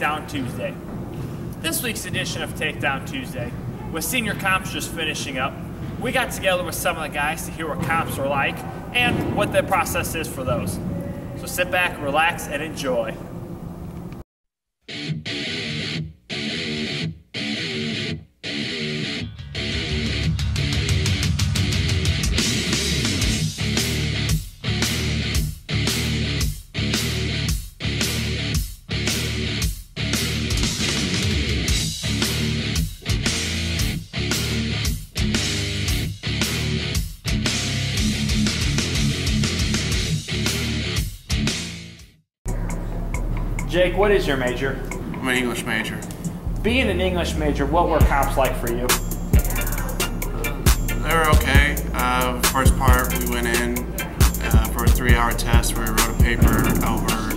Takedown Tuesday. This week's edition of Takedown Tuesday, with senior comps just finishing up, we got together with some of the guys to hear what comps are like and what the process is for those. So sit back, relax, and enjoy. Jake, what is your major? I'm an English major. Being an English major, what were comps like for you? They were okay. First part, we went in for a 3-hour test where we wrote a paper over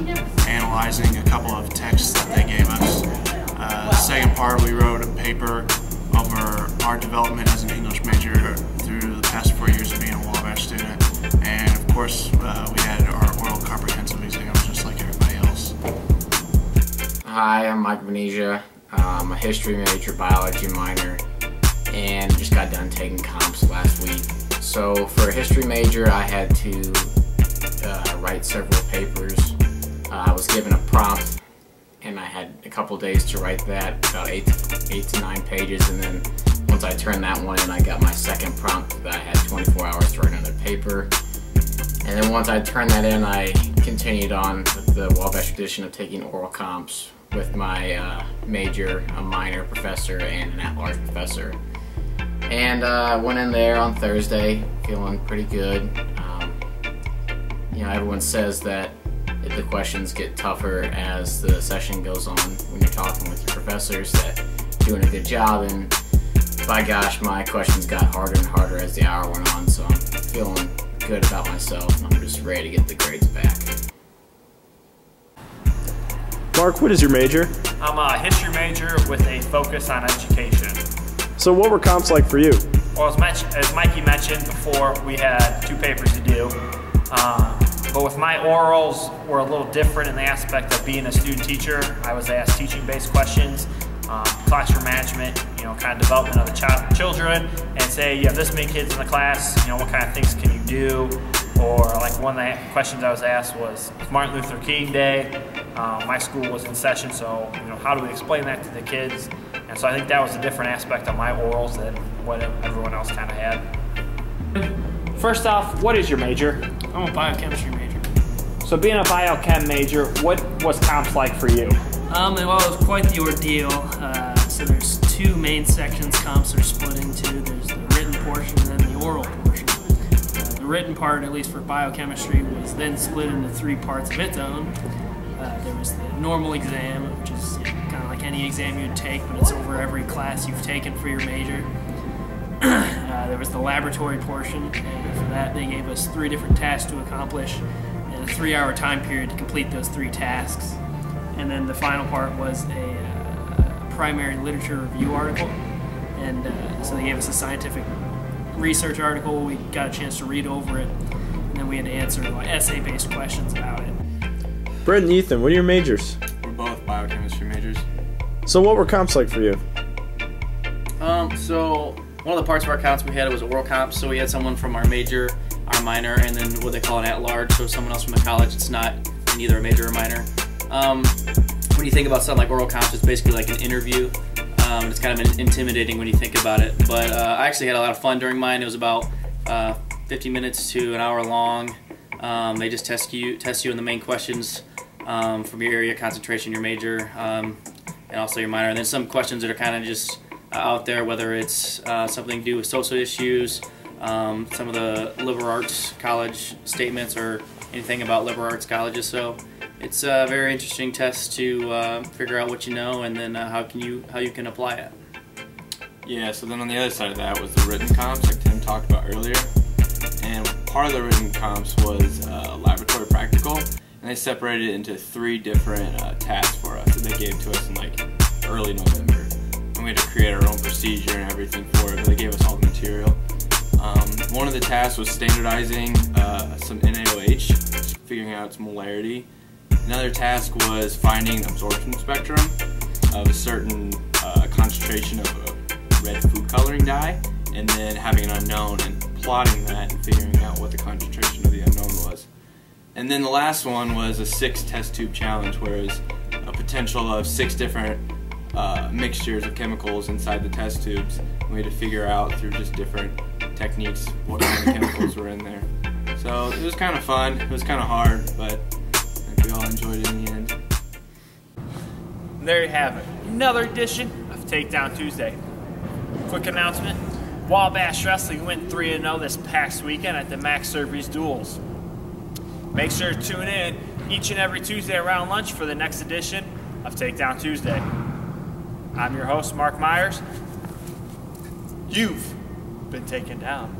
analyzing a couple of texts that they gave us. The second part, we wrote a paper over our development as an English major through the past 4 years of being a Wabash student. And of course, we had our oral comprehensive exams just like everybody else. Hi, I'm Mike Venetia. I'm a history major, biology minor, and just got done taking comps last week. So for a history major, I had to write several papers. I was given a prompt, and I had a couple days to write that, about 8 to 9 pages, and then once I turned that one in, I got my second prompt that I had 24 hours to write another paper. And then once I turned that in, I continued on with the Wabash tradition of taking oral comps with my major, a minor professor, and an at-large professor. And went in there on Thursday feeling pretty good. You know, everyone says that the questions get tougher as the session goes on when you're talking with your professors, that doing a good job, and by gosh, my questions got harder and harder as the hour went on, so I'm feeling good about myself, and I'm just ready to get the grades back. Mark, what is your major? I'm a history major with a focus on education. So what were comps like for you? Well, as Mikey mentioned before, we had 2 papers to do. But with my orals, were a little different in the aspect of being a student teacher. I was asked teaching-based questions, classroom management, kind of development of the children, and say, you have this many kids in the class, what kind of things can you do? Or like one of the questions I was asked was, Martin Luther King Day. My school was in session, so how do we explain that to the kids? And so I think that was a different aspect of my orals than what everyone else kind of had. First off, what is your major? I'm a biochemistry major. So being a biochem major, what was comps like for you? Well, it was quite the ordeal. So there's 2 main sections comps are split into. There's the written portion and then the oral portion. The written part, at least for biochemistry, was then split into 3 parts of its own. There was the normal exam, which is kind of like any exam you'd take, but it's over every class you've taken for your major. There was the laboratory portion, and for that they gave us 3 different tasks to accomplish in a 3-hour time period to complete those 3 tasks. And then the final part was a primary literature review article, and so they gave us a scientific research article. We got a chance to read over it, and then we had to answer essay-based questions about it. Brett and Ethan, what are your majors? We're both biochemistry majors. So what were comps like for you? So one of the parts of our comps we had was oral comps. So we had someone from our major, our minor, and then what they call an at-large, so someone else from the college. It's not in either a major or minor. When you think about something like oral comps, it's basically like an interview. It's kind of intimidating when you think about it. But I actually had a lot of fun during mine. It was about 50 minutes to an hour long. They just test you in the main questions from your area, concentration, your major, and also your minor. And then some questions that are kind of just out there, whether it's something to do with social issues, some of the liberal arts college statements, or anything about liberal arts colleges. So it's a very interesting test to figure out what you know, and then how you can apply it. Yeah, so then on the other side of that was the written comps, like Tim talked about earlier. And part of the written comps was laboratory practical, and they separated it into 3 different tasks for us that they gave to us in early November. And we had to create our own procedure and everything for it, but they gave us all the material. One of the tasks was standardizing some NaOH, figuring out its molarity. Another task was finding absorption spectrum of a certain concentration of a red food coloring dye, and then having an unknown and plotting that and figuring out what the concentration of the unknown was. And then the last one was a 6 test tube challenge, whereas a potential of 6 different mixtures of chemicals inside the test tubes. We had to figure out through just different techniques what kind of chemicals were in there. So it was kind of fun. It was kind of hard, but I think we all enjoyed it in the end. And there you have it. Another edition of Takedown Tuesday. Quick announcement. Wabash Wrestling went 3-0 this past weekend at the Max Surveys Duels. Make sure to tune in each and every Tuesday around lunch for the next edition of Takedown Tuesday. I'm your host, Mark Myers. You've been taken down.